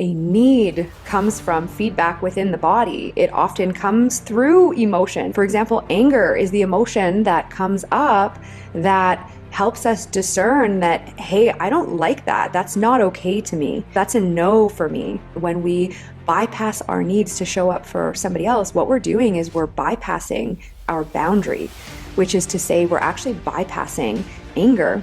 a need comes from feedback within the body. It often comes through emotion. For example, anger is the emotion that comes up that helps us discern that, hey, I don't like that. That's not okay to me. That's a no for me. When we bypass our needs to show up for somebody else, what we're doing is we're bypassing our boundary, which is to say we're actually bypassing anger.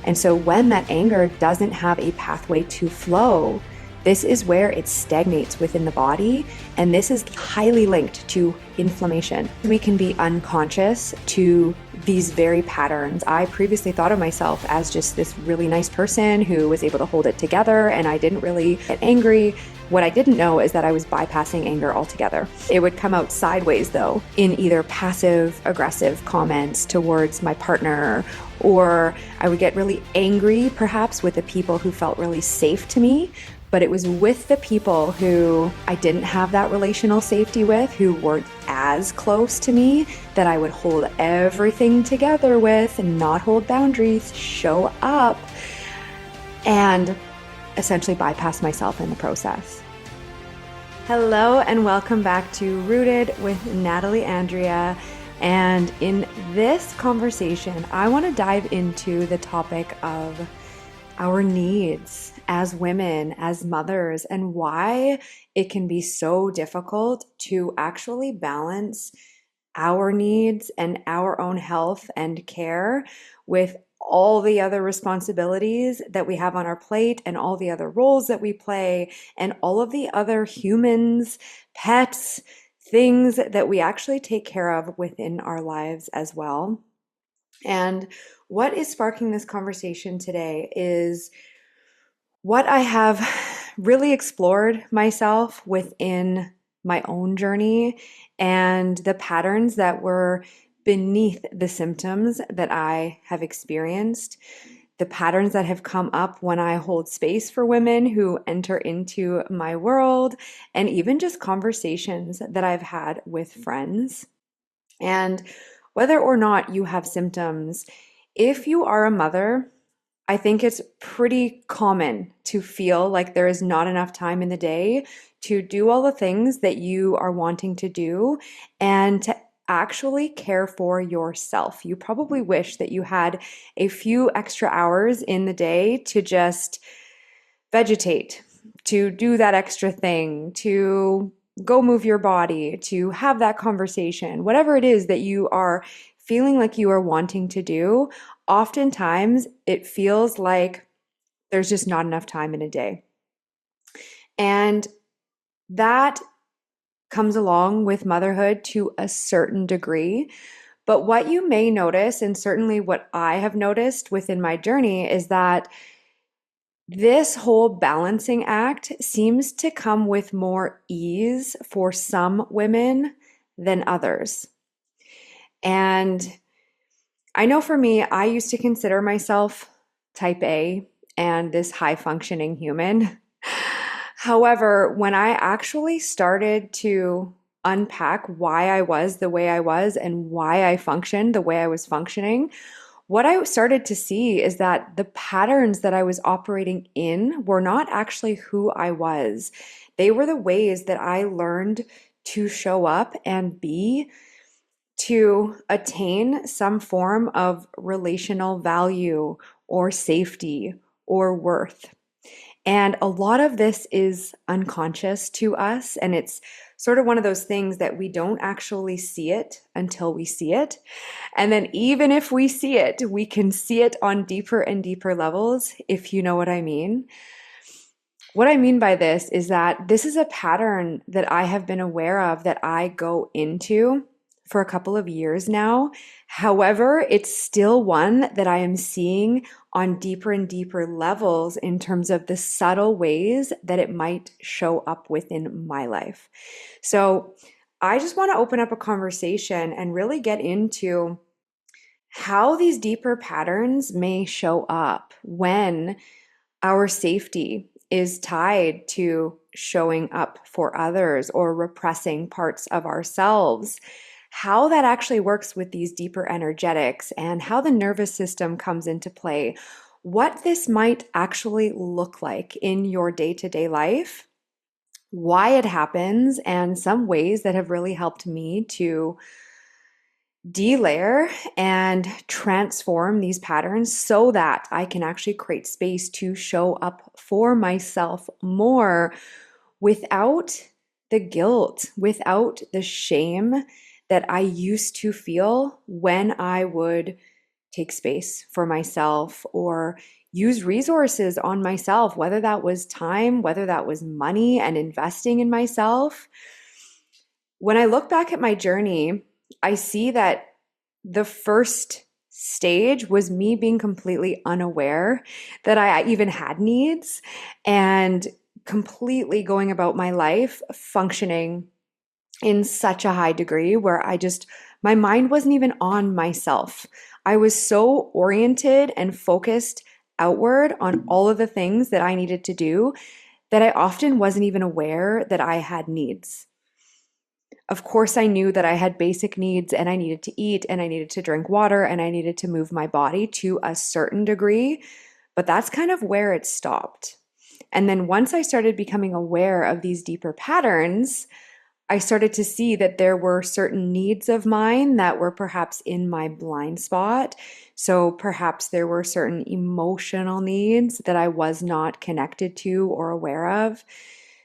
And so when that anger doesn't have a pathway to flow, this is where it stagnates within the body, and this is highly linked to inflammation. We can be unconscious to these very patterns. I previously thought of myself as just this really nice person who was able to hold it together, and I didn't really get angry. What I didn't know is that I was bypassing anger altogether. It would come out sideways though, in either passive aggressive comments towards my partner, or I would get really angry perhaps with the people who felt really safe to me. But it was with the people who I didn't have that relational safety with, who weren't as close to me, that I would hold everything together with and not hold boundaries, show up, and essentially bypass myself in the process. Hello and welcome back to Rooted with Natalie Andrea. And in this conversation, I want to dive into the topic of our needs as women, as mothers, and why it can be so difficult to actually balance our needs and our own health and care with all the other responsibilities that we have on our plate and all the other roles that we play and all of the other humans, pets, things that we actually take care of within our lives as well. And what is sparking this conversation today is what I have really explored myself within my own journey and the patterns that were beneath the symptoms that I have experienced, the patterns that have come up when I hold space for women who enter into my world, and even just conversations that I've had with friends. And whether or not you have symptoms, if you are a mother, I think it's pretty common to feel like there is not enough time in the day to do all the things that you are wanting to do and to actually care for yourself. You probably wish that you had a few extra hours in the day to just vegetate, to do that extra thing, to go move your body, to have that conversation, whatever it is that you are feeling like you are wanting to do. Oftentimes it feels like there's just not enough time in a day. And that comes along with motherhood to a certain degree. But what you may notice, and certainly what I have noticed within my journey, is that this whole balancing act seems to come with more ease for some women than others. And I know for me, I used to consider myself type A and this high functioning human. However, when I actually started to unpack why I was the way I was and why I functioned the way I was functioning, what I started to see is that the patterns that I was operating in were not actually who I was. They were the ways that I learned to show up and be to attain some form of relational value or safety or worth. And a lot of this is unconscious to us, and it's sort of one of those things that we don't actually see it until we see it. And then even if we see it, we can see it on deeper and deeper levels, if you know what I mean. What I mean by this is that this is a pattern that I have been aware of that I go into for a couple of years now. However, it's still one that I am seeing on deeper and deeper levels in terms of the subtle ways that it might show up within my life. So I just want to open up a conversation and really get into how these deeper patterns may show up when our safety is tied to showing up for others or repressing parts of ourselves, how that actually works with these deeper energetics and how the nervous system comes into play, what this might actually look like in your day-to-day life, why it happens, and some ways that have really helped me to delayer and transform these patterns so that I can actually create space to show up for myself more without the guilt, without the shame that I used to feel when I would take space for myself or use resources on myself, whether that was time, whether that was money and investing in myself. When I look back at my journey, I see that the first stage was me being completely unaware that I even had needs and completely going about my life functioning in such a high degree where my mind wasn't even on myself. I was so oriented and focused outward on all of the things that I needed to do that I often wasn't even aware that I had needs. Of course, I knew that I had basic needs and I needed to eat and I needed to drink water and I needed to move my body to a certain degree, but that's kind of where it stopped. And then once I started becoming aware of these deeper patterns, I started to see that there were certain needs of mine that were perhaps in my blind spot. So perhaps there were certain emotional needs that I was not connected to or aware of,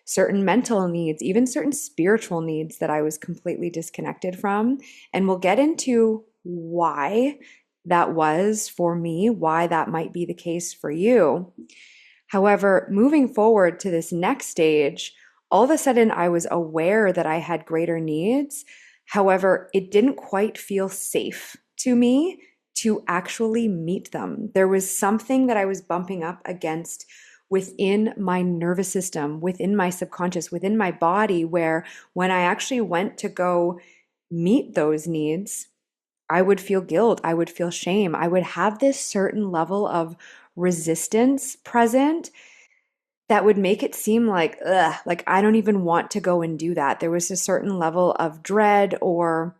certain mental needs, even certain spiritual needs that I was completely disconnected from. And we'll get into why that was for me, why that might be the case for you. However, moving forward to this next stage, all of a sudden I was aware that I had greater needs. However, it didn't quite feel safe to me to actually meet them. There was something that I was bumping up against within my nervous system, within my subconscious, within my body, where when I actually went to go meet those needs, I would feel guilt, I would feel shame, I would have this certain level of resistance present that would make it seem like, ugh, like I don't even want to go and do that. There was a certain level of dread or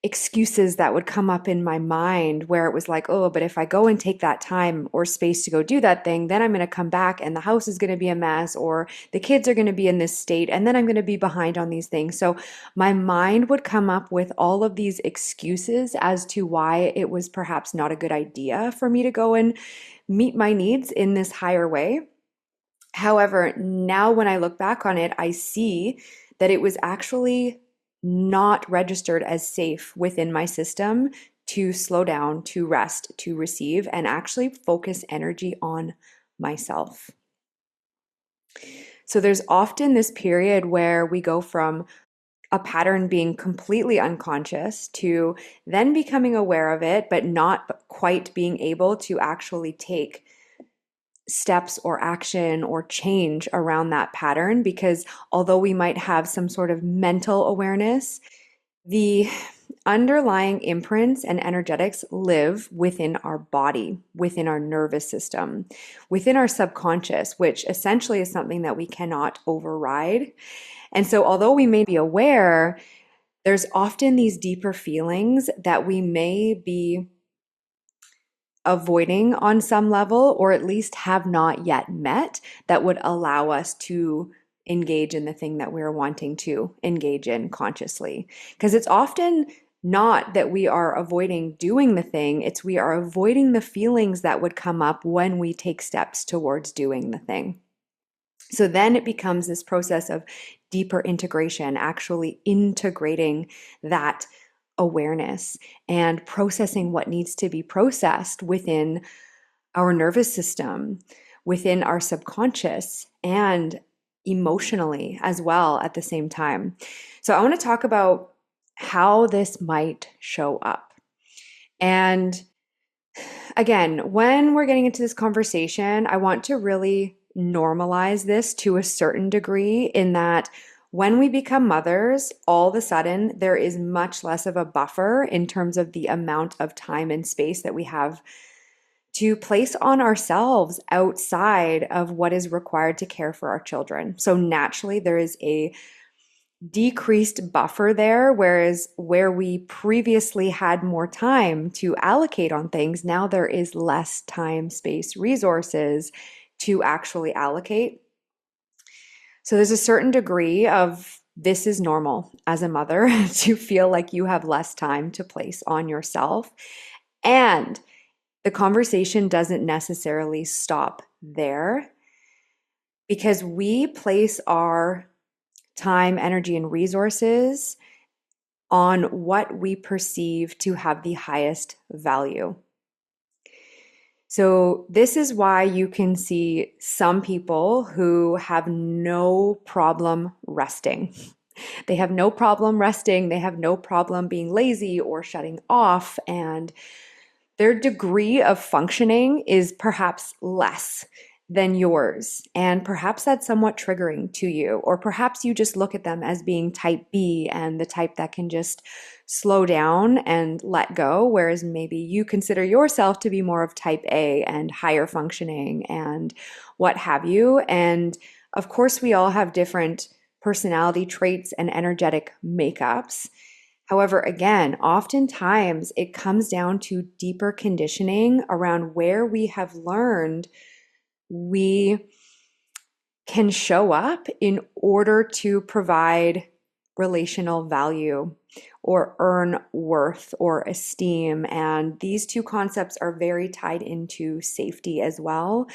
excuses that would come up in my mind where it was like, oh, but if I go and take that time or space to go do that thing, then I'm going to come back and the house is going to be a mess or the kids are going to be in this state and then I'm going to be behind on these things. So my mind would come up with all of these excuses as to why it was perhaps not a good idea for me to go and meet my needs in this higher way. However, now when I look back on it, I see that it was actually not registered as safe within my system to slow down, to rest, to receive, and actually focus energy on myself. So there's often this period where we go from a pattern being completely unconscious to then becoming aware of it, but not quite being able to actually take steps or action or change around that pattern, because although we might have some sort of mental awareness, the underlying imprints and energetics live within our body, within our nervous system, within our subconscious, which essentially is something that we cannot override. And so, although we may be aware, there's often these deeper feelings that we may be avoiding on some level, or at least have not yet met, that would allow us to engage in the thing that we're wanting to engage in consciously. Because it's often not that we are avoiding doing the thing, it's we are avoiding the feelings that would come up when we take steps towards doing the thing. So then it becomes this process of deeper integration, actually integrating that awareness and processing what needs to be processed within our nervous system, within our subconscious, and emotionally as well at the same time. So I want to talk about how this might show up. And again, when we're getting into this conversation, I want to really normalize this to a certain degree, in that when we become mothers, all of a sudden there is much less of a buffer in terms of the amount of time and space that we have to place on ourselves outside of what is required to care for our children. So naturally, there is a decreased buffer there, whereas where we previously had more time to allocate on things, now there is less time, space, resources to actually allocate. So there's a certain degree of this is normal as a mother to feel like you have less time to place on yourself. And the conversation doesn't necessarily stop there because we place our time, energy, and resources on what we perceive to have the highest value. So, this is why you can see some people who have no problem resting. They have no problem resting. They have no problem being lazy or shutting off. And their degree of functioning is perhaps less than yours. And perhaps that's somewhat triggering to you. Or perhaps you just look at them as being type B and the type that can just slow down and let go, whereas maybe you consider yourself to be more of type A and higher functioning and what have you. And of course, we all have different personality traits and energetic makeups. However, again, oftentimes it comes down to deeper conditioning around where we have learned we can show up in order to provide relational value or earn worth or esteem. And these two concepts are very tied into safety as well,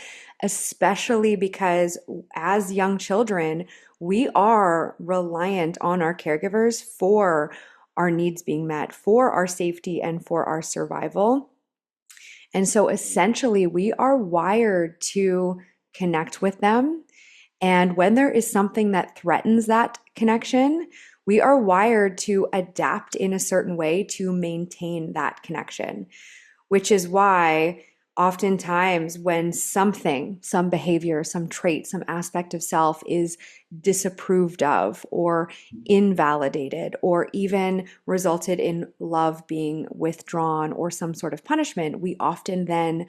especially because as young children, we are reliant on our caregivers for our needs being met, for our safety, and for our survival. And so essentially, we are wired to connect with them. And when there is something that threatens that connection, we are wired to adapt in a certain way to maintain that connection, which is why oftentimes when something, some behavior, some trait, some aspect of self is disapproved of or invalidated or even resulted in love being withdrawn or some sort of punishment, we often then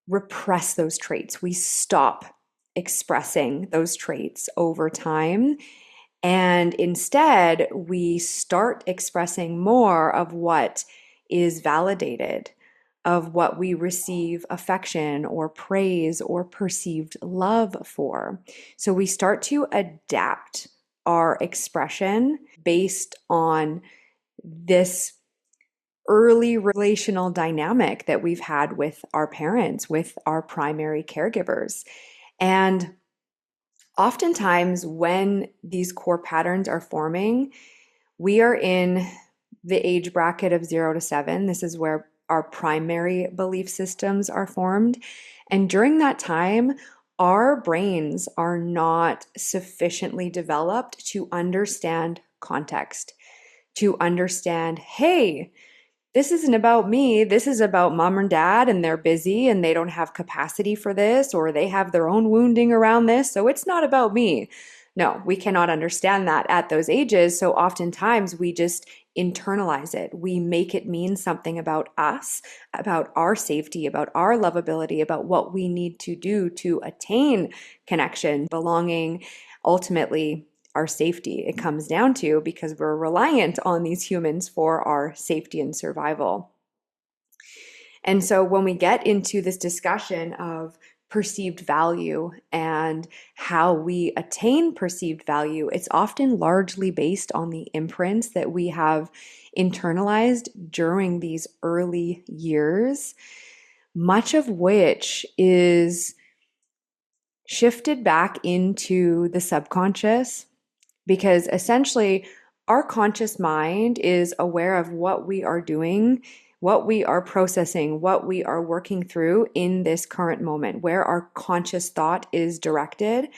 repress those traits. We stop expressing those traits over time. And instead, we start expressing more of what is validated, of what we receive affection or praise or perceived love for. So we start to adapt our expression based on this early relational dynamic that we've had with our parents, with our primary caregivers. And oftentimes, when these core patterns are forming, we are in the age bracket of 0 to 7. This is where our primary belief systems are formed. And during that time, our brains are not sufficiently developed to understand context, to understand, hey, this isn't about me. This is about mom and dad, and they're busy and they don't have capacity for this, or they have their own wounding around this. So it's not about me. No, we cannot understand that at those ages. So oftentimes we just internalize it. We make it mean something about us, about our safety, about our lovability, about what we need to do to attain connection, belonging, ultimately our safety. It comes down to because we're reliant on these humans for our safety and survival. And so when we get into this discussion of perceived value and how we attain perceived value, it's often largely based on the imprints that we have internalized during these early years, much of which is shifted back into the subconscious. Because essentially, our conscious mind is aware of what we are doing, what we are processing, what we are working through in this current moment, where our conscious thought is directed.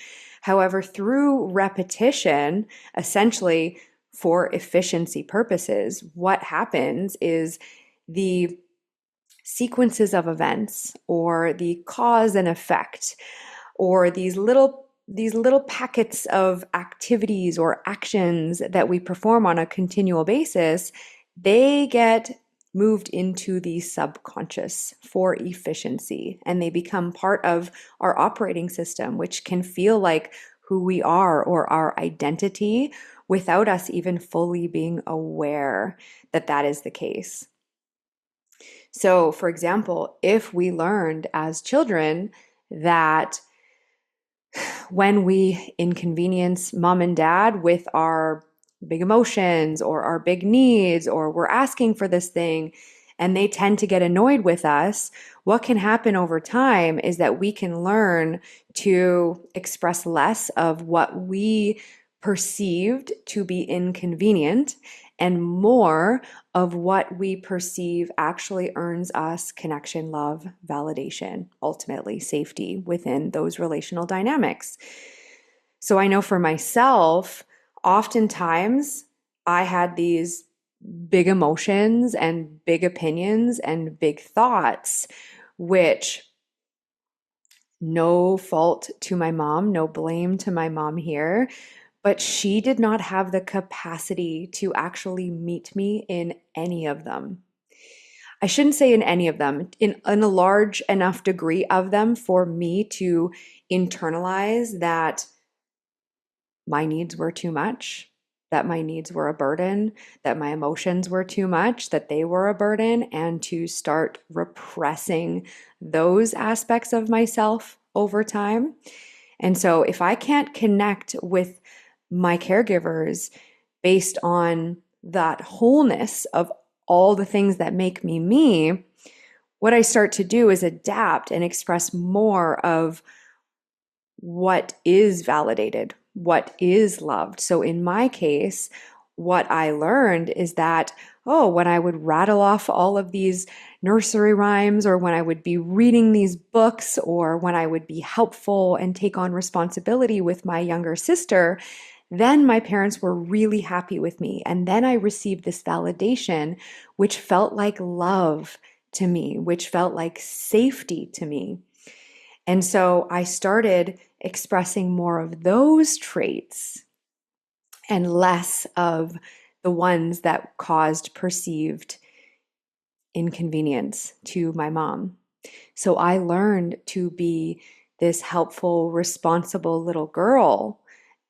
However, through repetition, essentially for efficiency purposes, what happens is the sequences of events or the cause and effect or these little packets of activities or actions that we perform on a continual basis, they get moved into the subconscious for efficiency, and they become part of our operating system, which can feel like who we are or our identity without us even fully being aware that that is the case. So, for example, if we learned as children that when we inconvenience mom and dad with our big emotions or our big needs, or we're asking for this thing and they tend to get annoyed with us, what can happen over time is that we can learn to express less of what we perceived to be inconvenient and more of what we perceive actually earns us connection, love, validation, ultimately safety within those relational dynamics. So I know for myself, oftentimes I had these big emotions and big opinions and big thoughts, which, no fault to my mom, no blame to my mom here, but she did not have the capacity to actually meet me in any of them. I shouldn't say in any of them, in a large enough degree of them for me to internalize that my needs were too much, that my needs were a burden, that my emotions were too much, that they were a burden, and to start repressing those aspects of myself over time. And so if I can't connect with my caregivers based on that wholeness of all the things that make me, what I start to do is adapt and express more of what is validated, what is loved. So in my case, what I learned is that, oh, when I would rattle off all of these nursery rhymes, or when I would be reading these books, or when I would be helpful and take on responsibility with my younger sister, then my parents were really happy with me. And then I received this validation, which felt like love to me, which felt like safety to me. And so I started expressing more of those traits and less of the ones that caused perceived inconvenience to my mom. So I learned to be this helpful, responsible little girl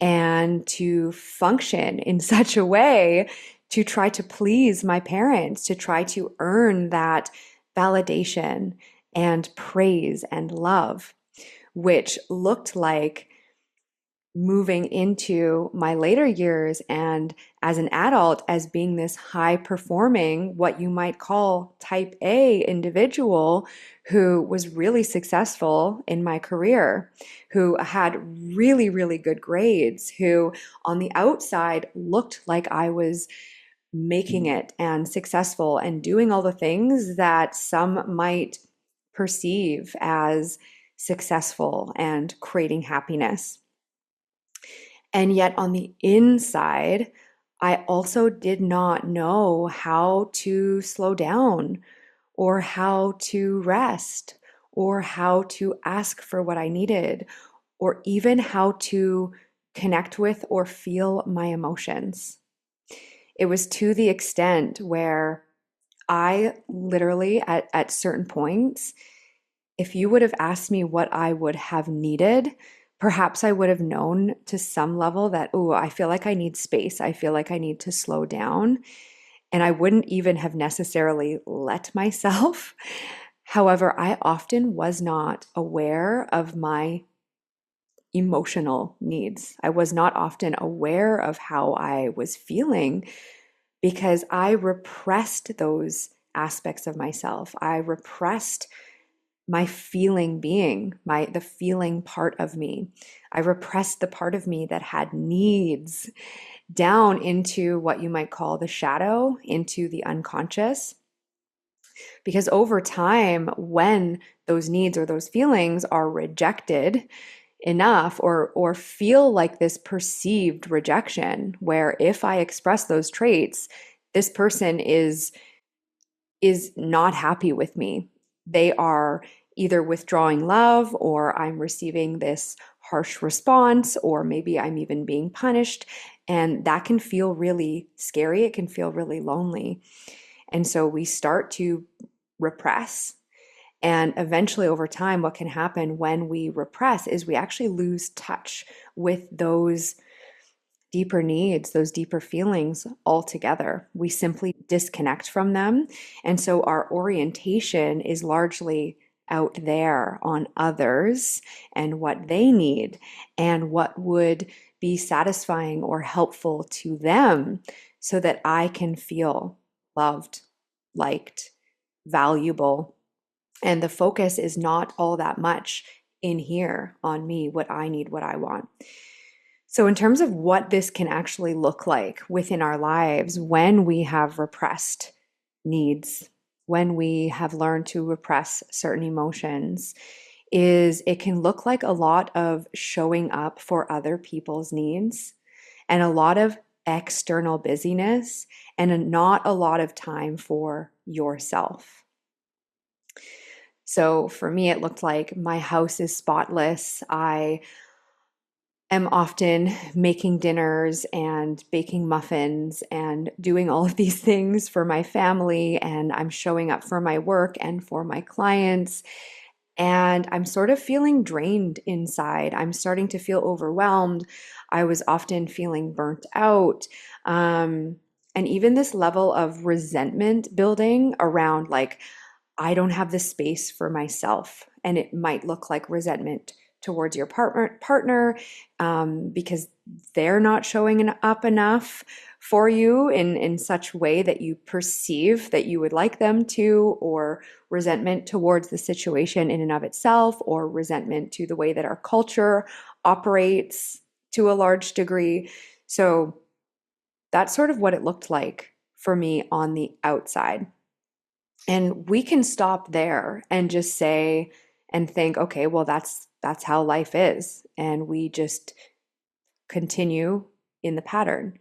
and to function in such a way to try to please my parents, to try to earn that validation and praise and love, which looked like moving into my later years and as an adult as being this high performing, what you might call type A individual who was really successful in my career, who had really, really good grades, who on the outside looked like I was making it and successful and doing all the things that some might perceive as successful and creating happiness. And yet on the inside, I also did not know how to slow down or how to rest or how to ask for what I needed or even how to connect with or feel my emotions. It was to the extent where I literally, at certain points, if you would have asked me what I would have needed, perhaps I would have known to some level that, oh, I feel like I need space. I feel like I need to slow down. And I wouldn't even have necessarily let myself. However, I often was not aware of my emotional needs. I was not often aware of how I was feeling because I repressed those aspects of myself. I repressed my feeling being, the feeling part of me. I repressed the part of me that had needs down into what you might call the shadow, into the unconscious. Because over time, when those needs or those feelings are rejected enough or feel like this perceived rejection, where if I express those traits, this person is not happy with me. They are either withdrawing love, or I'm receiving this harsh response, or maybe I'm even being punished. And that can feel really scary. It can feel really lonely. And so we start to repress. And eventually, over time, what can happen when we repress is we actually lose touch with those deeper needs, those deeper feelings altogether. We simply disconnect from them. And so our orientation is largely out there on others and what they need and what would be satisfying or helpful to them so that I can feel loved, liked, valuable. And the focus is not all that much in here on me, what I need, what I want. So, in terms of what this can actually look like within our lives when we have repressed needs, when we have learned to repress certain emotions, is it can look like a lot of showing up for other people's needs and a lot of external busyness and not a lot of time for yourself. So for me, it looked like my house is spotless. I am often making dinners and baking muffins and doing all of these things for my family. And I'm showing up for my work and for my clients. And I'm sort of feeling drained inside. I'm starting to feel overwhelmed. I was often feeling burnt out. And even this level of resentment building around, like, I don't have the space for myself. And it might look like resentment towards your partner because they're not showing up enough for you in such way that you perceive that you would like them to, or resentment towards the situation in and of itself, or resentment to the way that our culture operates to a large degree. So that's sort of what it looked like for me on the outside. And we can stop there and just say and think, okay, well, that's how life is. And we just continue in the pattern.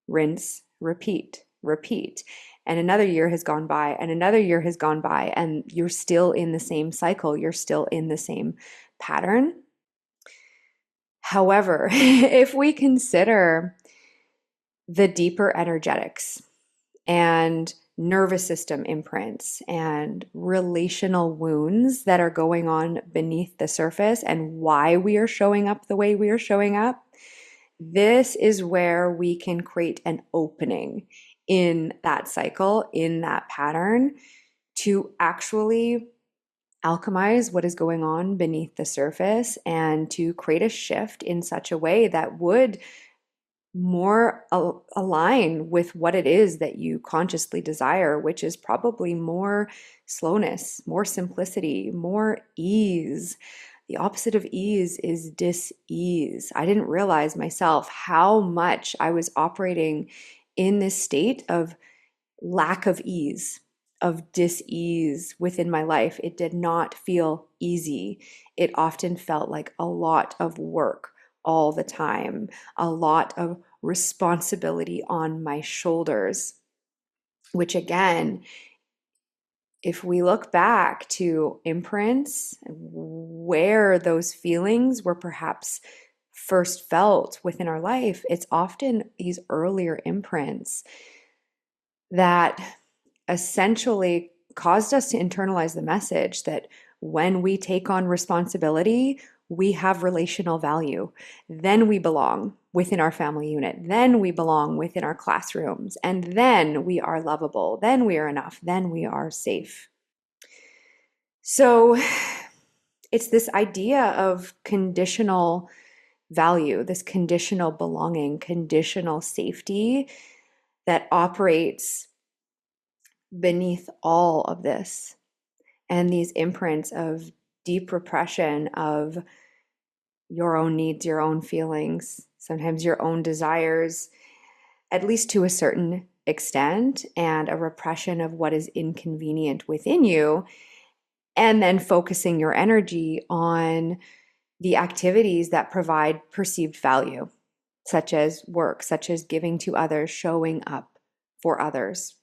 Rinse, repeat, repeat. And another year has gone by, and another year has gone by, and you're still in the same cycle. You're still in the same pattern. However, if we consider the deeper energetics and nervous system imprints and relational wounds that are going on beneath the surface and why we are showing up the way we are showing up, this is where we can create an opening in that cycle, in that pattern, to actually alchemize what is going on beneath the surface and to create a shift in such a way that would more align with what it is that you consciously desire, which is probably more slowness, more simplicity, more ease. The opposite of ease is dis-ease. I didn't realize myself how much I was operating in this state of lack of ease, of dis-ease within my life. It did not feel easy. It often felt like a lot of work all the time, a lot of responsibility on my shoulders, which again, if we look back to imprints, where those feelings were perhaps first felt within our life, it's often these earlier imprints that essentially caused us to internalize the message that when we take on responsibility, we have relational value. Then we belong within our family unit. Then we belong within our classrooms. And then we are lovable. Then we are enough. Then we are safe. So it's this idea of conditional value, this conditional belonging, conditional safety that operates beneath all of this. And these imprints of deep repression of your own needs, your own feelings, sometimes your own desires, at least to a certain extent, and a repression of what is inconvenient within you, and then focusing your energy on the activities that provide perceived value, such as work, such as giving to others, showing up for others.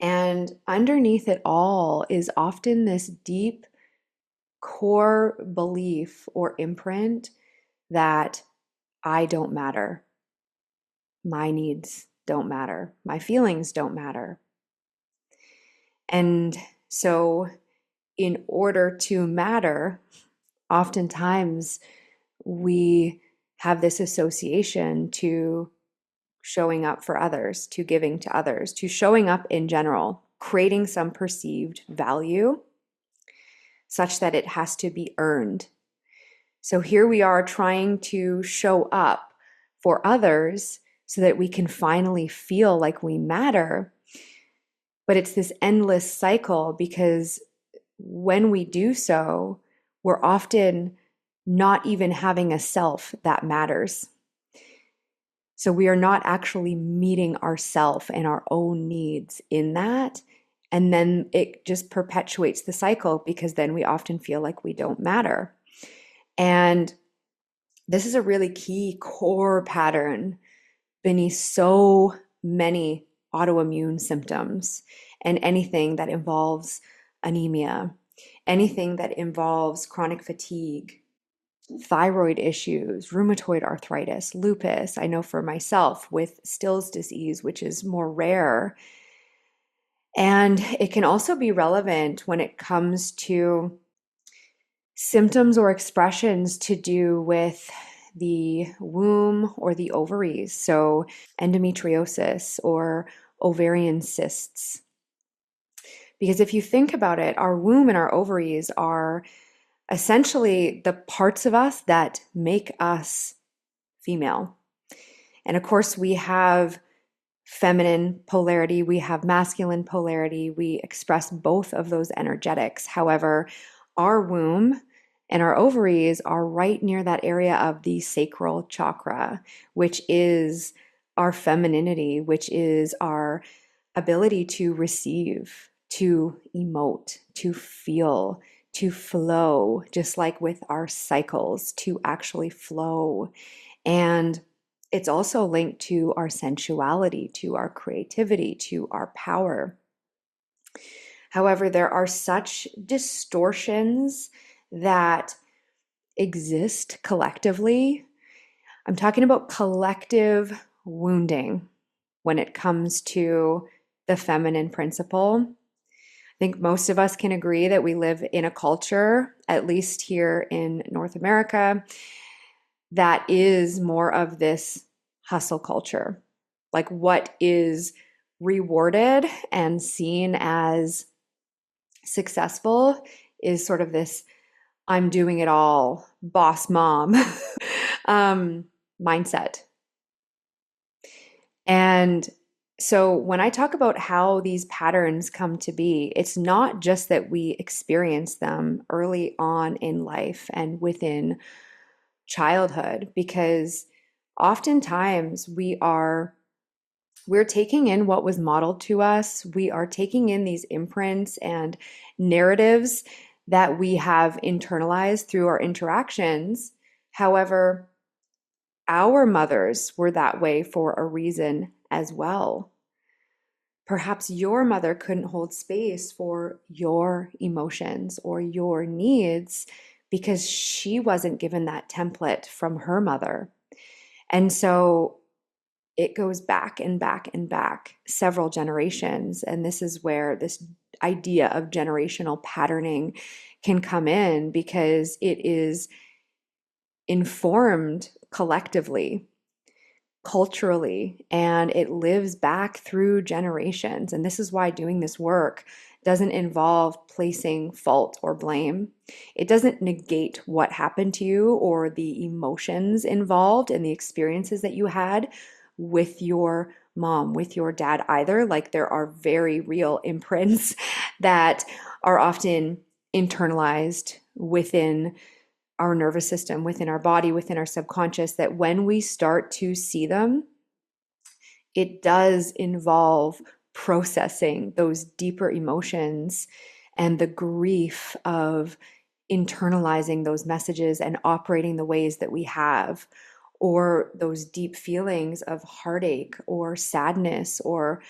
And underneath it all is often this deep core belief or imprint that I don't matter. My needs don't matter. My feelings don't matter. And so, in order to matter, oftentimes we have this association to showing up for others, to giving to others, to showing up in general, creating some perceived value. such that it has to be earned. So here we are trying to show up for others so that we can finally feel like we matter. But it's this endless cycle because when we do so, we're often not even having a self that matters. So we are not actually meeting ourself and our own needs in that. And then it just perpetuates the cycle because then we often feel like we don't matter. And this is a really key core pattern beneath so many autoimmune symptoms and anything that involves anemia, anything that involves chronic fatigue, thyroid issues, rheumatoid arthritis, lupus. I know for myself with Still's disease, which is more rare. And it can also be relevant when it comes to symptoms or expressions to do with the womb or the ovaries. So, endometriosis or ovarian cysts. Because if you think about it, our womb and our ovaries are essentially the parts of us that make us female. And of course, we have feminine polarity, we have masculine polarity, we express both of those energetics. However, our womb and our ovaries are right near that area of the sacral chakra, which is our femininity, which is our ability to receive, to emote, to feel, to flow, just like with our cycles, to actually flow. And it's also linked to our sensuality, to our creativity, to our power. However, there are such distortions that exist collectively. I'm talking about collective wounding when it comes to the feminine principle. I think most of us can agree that we live in a culture, at least here in North America, that is more of this hustle culture. Like what is rewarded and seen as successful is sort of this I'm doing it all, boss mom mindset. And so when I talk about how these patterns come to be, it's not just that we experience them early on in life and within childhood, because oftentimes we're taking in what was modeled to us. We are taking in these imprints and narratives that we have internalized through our interactions. However, our mothers were that way for a reason as well. Perhaps your mother couldn't hold space for your emotions or your needs because she wasn't given that template from her mother. And so it goes back and back and back several generations. And this is where this idea of generational patterning can come in because it is informed collectively, culturally, and it lives back through generations. And this is why doing this work doesn't involve placing fault or blame. It doesn't negate what happened to you or the emotions involved and the experiences that you had with your mom, with your dad either. Like there are very real imprints that are often internalized within our nervous system, within our body, within our subconscious, that when we start to see them, it does involve processing those deeper emotions and the grief of internalizing those messages and operating the ways that we have, or those deep feelings of heartache or sadness or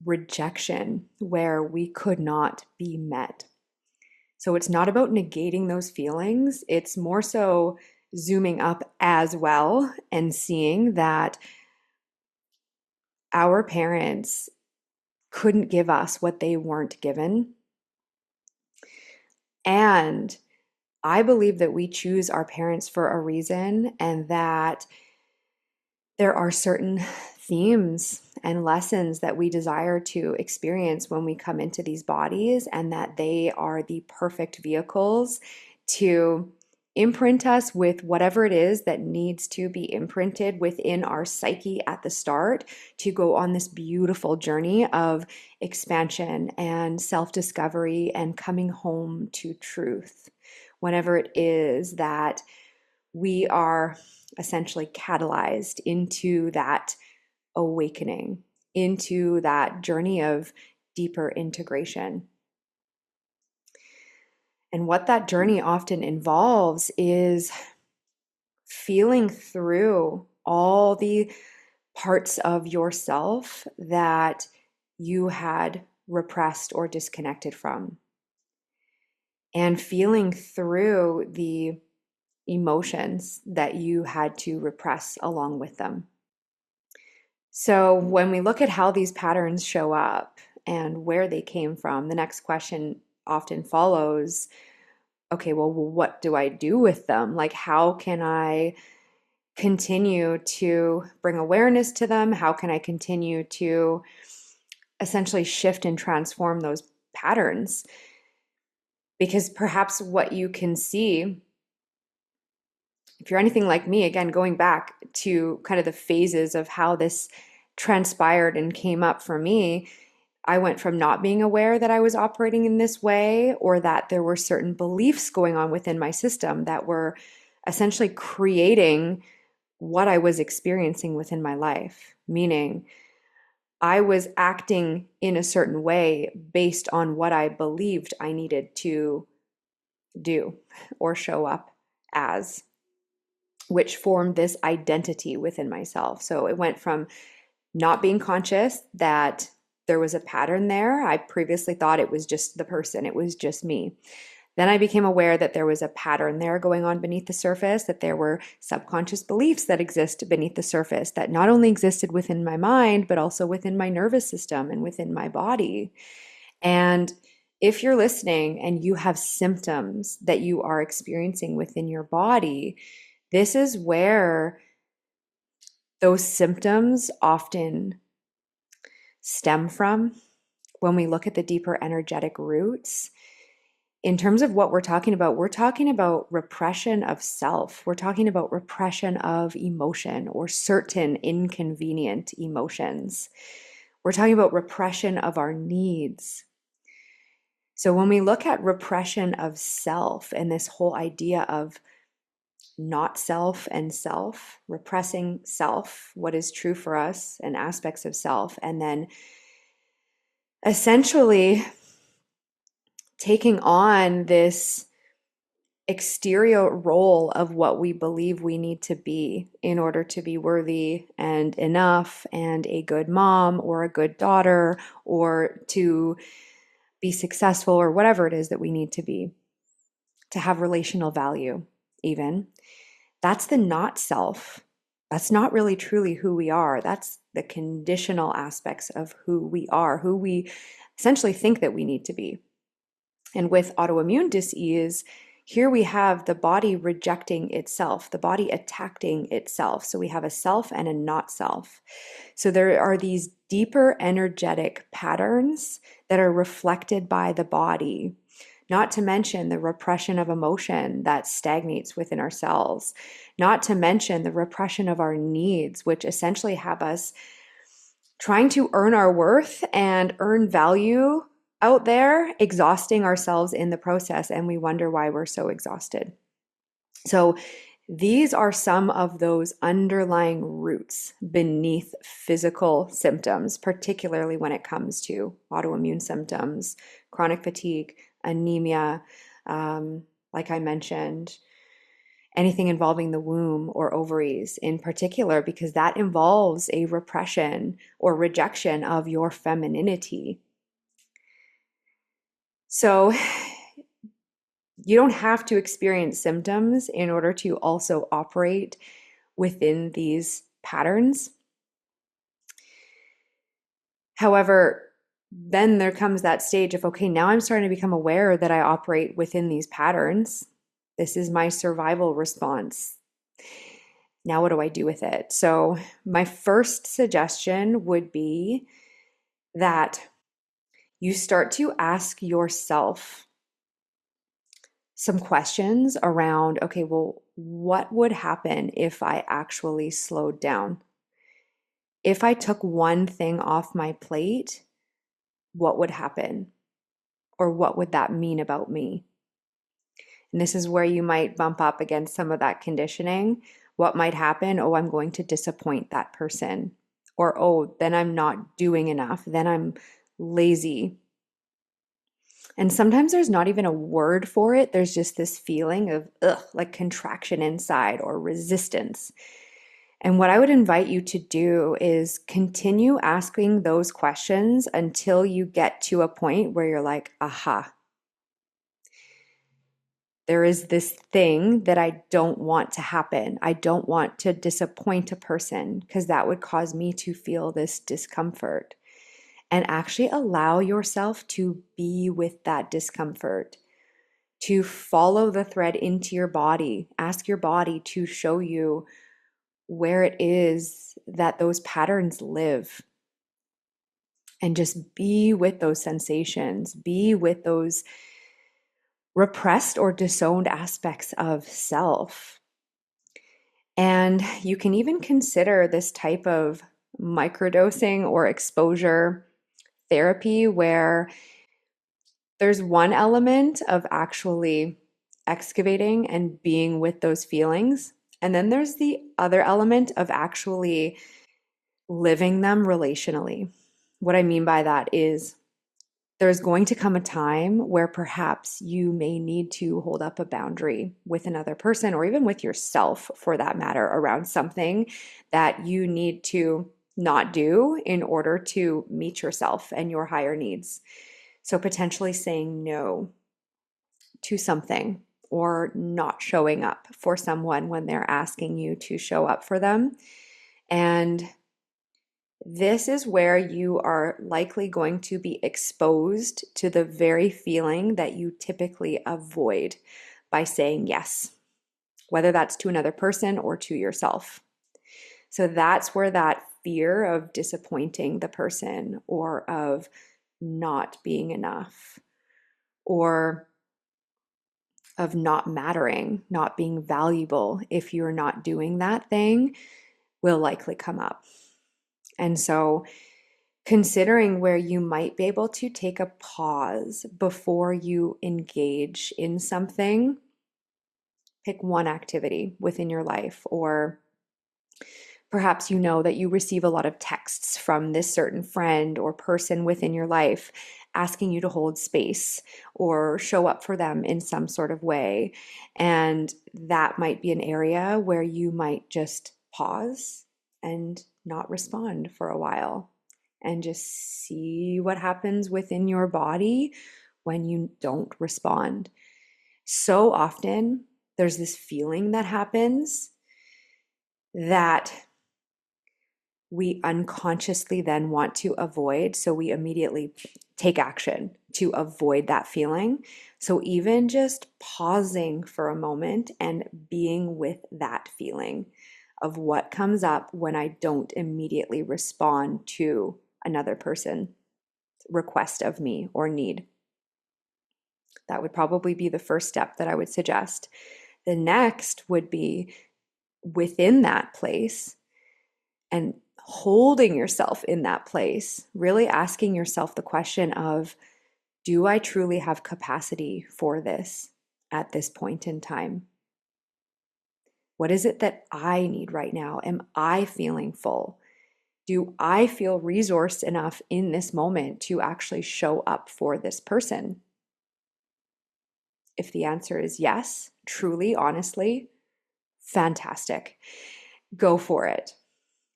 rejection where we could not be met. So it's not about negating those feelings. It's more so zooming up as well and seeing that our parents couldn't give us what they weren't given. And I believe that we choose our parents for a reason and that there are certain themes and lessons that we desire to experience when we come into these bodies, and that they are the perfect vehicles to imprint us with whatever it is that needs to be imprinted within our psyche at the start to go on this beautiful journey of expansion and self-discovery and coming home to truth. Whenever it is that we are essentially catalyzed into that awakening, into that journey of deeper integration. And what that journey often involves is feeling through all the parts of yourself that you had repressed or disconnected from, and feeling through the emotions that you had to repress along with them. So when we look at how these patterns show up and where they came from, the next question often follows, okay, well, what do I do with them? Like, how can I continue to bring awareness to them? How can I continue to essentially shift and transform those patterns? Because perhaps what you can see, if you're anything like me, again, going back to kind of the phases of how this transpired and came up for me, I went from not being aware that I was operating in this way, or that there were certain beliefs going on within my system that were essentially creating what I was experiencing within my life. Meaning, I was acting in a certain way based on what I believed I needed to do or show up as, which formed this identity within myself. So it went from not being conscious that there was a pattern there. I previously thought it was just the person, it was just me. Then I became aware that there was a pattern there going on beneath the surface, that there were subconscious beliefs that exist beneath the surface that not only existed within my mind, but also within my nervous system and within my body. And if you're listening and you have symptoms that you are experiencing within your body, this is where those symptoms often stem from when we look at the deeper energetic roots. In terms of what we're talking about repression of self. We're talking about repression of emotion or certain inconvenient emotions. We're talking about repression of our needs. So when we look at repression of self and this whole idea of not self and self, repressing self, what is true for us and aspects of self, and then essentially taking on this exterior role of what we believe we need to be in order to be worthy and enough and a good mom or a good daughter, or to be successful, or whatever it is that we need to be, to have relational value even. That's the not self. That's not really truly who we are. That's the conditional aspects of who we are, who we essentially think that we need to be. And with autoimmune disease, here we have the body rejecting itself, the body attacking itself. So we have a self and a not self. So there are these deeper energetic patterns that are reflected by the body, not to mention the repression of emotion that stagnates within our cells, not to mention the repression of our needs, which essentially have us trying to earn our worth and earn value out there, exhausting ourselves in the process, and we wonder why we're so exhausted. So these are some of those underlying roots beneath physical symptoms, particularly when it comes to autoimmune symptoms, chronic fatigue, anemia, like I mentioned, anything involving the womb or ovaries in particular, because that involves a repression or rejection of your femininity. So you don't have to experience symptoms in order to also operate within these patterns. However, then there comes that stage of, okay, now I'm starting to become aware that I operate within these patterns. This is my survival response. Now, what do I do with it? So, my first suggestion would be that you start to ask yourself some questions around, okay, well, what would happen if I actually slowed down? If I took one thing off my plate, what would happen? Or what would that mean about me? And this is where you might bump up against some of that conditioning. What might happen? Oh, I'm going to disappoint that person. Or, oh, then I'm not doing enough. Then I'm lazy. And sometimes there's not even a word for it. There's just this feeling of, ugh, like contraction inside or resistance. And what I would invite you to do is continue asking those questions until you get to a point where you're like, aha, there is this thing that I don't want to happen. I don't want to disappoint a person because that would cause me to feel this discomfort. And actually allow yourself to be with that discomfort, to follow the thread into your body. Ask your body to show you where it is that those patterns live. And just be with those sensations, be with those repressed or disowned aspects of self. And you can even consider this type of microdosing or exposure therapy where there's one element of actually excavating and being with those feelings. And then there's the other element of actually living them relationally. What I mean by that is there's going to come a time where perhaps you may need to hold up a boundary with another person or even with yourself for that matter around something that you need to not do in order to meet yourself and your higher needs. So potentially saying no to something or not showing up for someone when they're asking you to show up for them. And this is where you are likely going to be exposed to the very feeling that you typically avoid by saying yes, whether that's to another person or to yourself. So that's where that fear of disappointing the person or of not being enough or of not mattering, not being valuable if you're not doing that thing will likely come up. And so considering where you might be able to take a pause before you engage in something, pick one activity within your life, or perhaps you know that you receive a lot of texts from this certain friend or person within your life asking you to hold space or show up for them in some sort of way. And that might be an area where you might just pause and not respond for a while and just see what happens within your body when you don't respond. So often there's this feeling that happens that we unconsciously then want to avoid. So we immediately take action to avoid that feeling. So even just pausing for a moment and being with that feeling of what comes up when I don't immediately respond to another person's request of me or need. That would probably be the first step that I would suggest. The next would be within that place and holding yourself in that place, really asking yourself the question of, do I truly have capacity for this at this point in time? What is it that I need right now? Am I feeling full? Do I feel resourced enough in this moment to actually show up for this person? If the answer is yes, truly, honestly, fantastic. Go for it.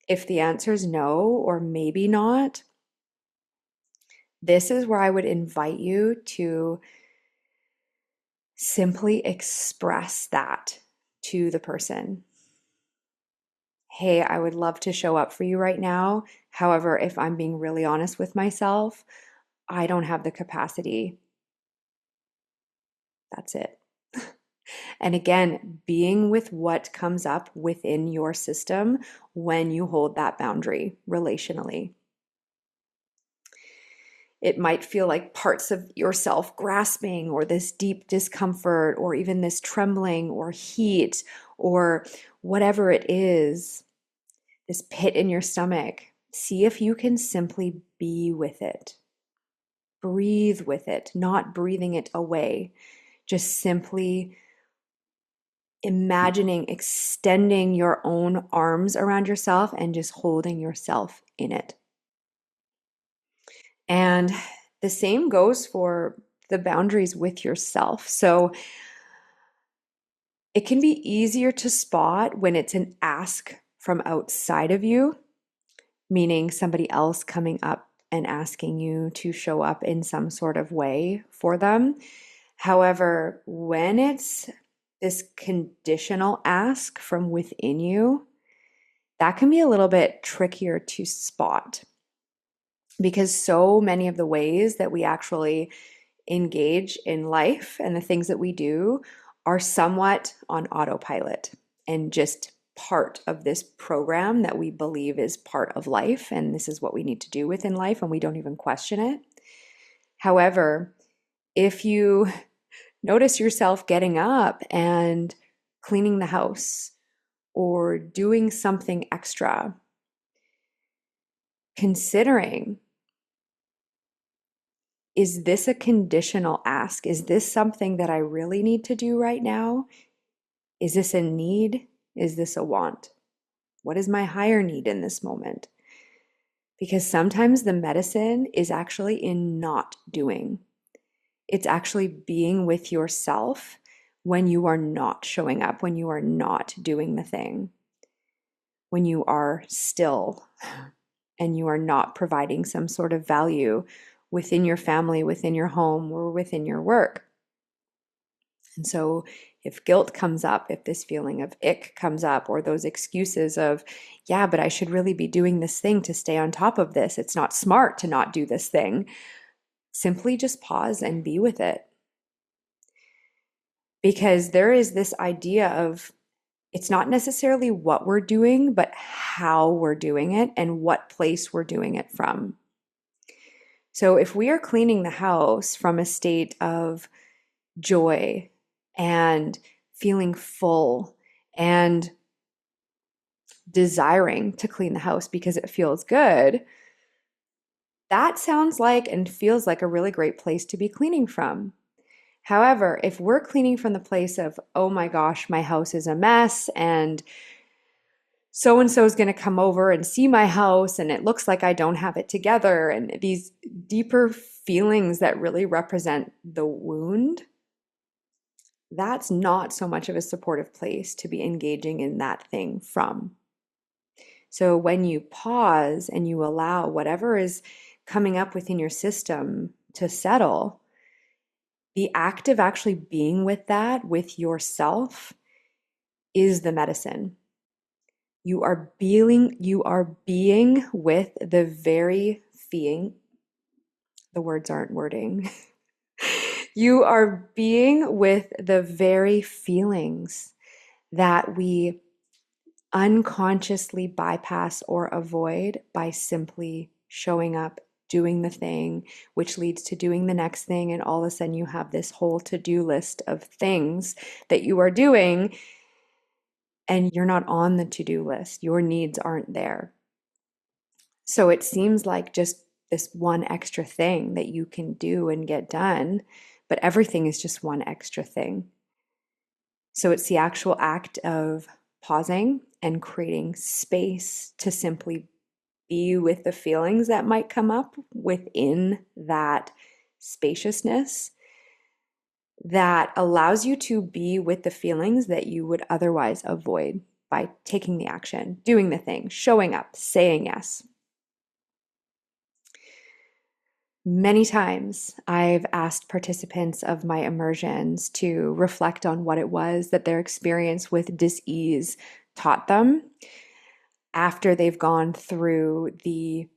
If the answer is no, or maybe not, this is where I would invite you to simply express that to the person. Hey, I would love to show up for you right now. However, if I'm being really honest with myself, I don't have the capacity. That's it. And again, being with what comes up within your system when you hold that boundary relationally. It might feel like parts of yourself grasping, or this deep discomfort, or even this trembling or heat, or whatever it is, this pit in your stomach. See if you can simply be with it. Breathe with it, not breathing it away, just simply imagining extending your own arms around yourself and just holding yourself in it. And the same goes for the boundaries with yourself. So it can be easier to spot when it's an ask from outside of you, meaning somebody else coming up and asking you to show up in some sort of way for them. However, when it's this conditional ask from within you, that can be a little bit trickier to spot, because so many of the ways that we actually engage in life and the things that we do are somewhat on autopilot and just part of this program that we believe is part of life, and this is what we need to do within life, and we don't even question it. However, if you notice yourself getting up and cleaning the house or doing something extra, considering, is this a conditional ask? Is this something that I really need to do right now? Is this a need? Is this a want? What is my higher need in this moment? Because sometimes the medicine is actually in not doing. It's actually being with yourself when you are not showing up, when you are not doing the thing, when you are still and you are not providing some sort of value within your family, within your home, or within your work. And so if guilt comes up, if this feeling of ick comes up, or those excuses of, yeah, but I should really be doing this thing to stay on top of this, it's not smart to not do this thing, simply just pause and be with it. Because there is this idea of, it's not necessarily what we're doing, but how we're doing it and what place we're doing it from. So if we are cleaning the house from a state of joy and feeling full and desiring to clean the house because it feels good, that sounds like and feels like a really great place to be cleaning from. However, if we're cleaning from the place of, oh my gosh, my house is a mess and so and so is going to come over and see my house and it looks like I don't have it together, and these deeper feelings that really represent the wound, that's not so much of a supportive place to be engaging in that thing from. So when you pause and you allow whatever is coming up within your system to settle, the act of actually being with that, with yourself, is the medicine. You are being with the very being. The words aren't wording. You are being with the very feelings that we unconsciously bypass or avoid by simply showing up, doing the thing, which leads to doing the next thing. And all of a sudden, you have this whole to-do list of things that you are doing, and you're not on the to-do list. Your needs aren't there. So it seems like just this one extra thing that you can do and get done, but everything is just one extra thing. So it's the actual act of pausing and creating space to simply be with the feelings that might come up within that spaciousness that allows you to be with the feelings that you would otherwise avoid by taking the action, doing the thing, showing up, saying yes. Many times I've asked participants of my immersions to reflect on what it was that their experience with dis-ease taught them after they've gone through the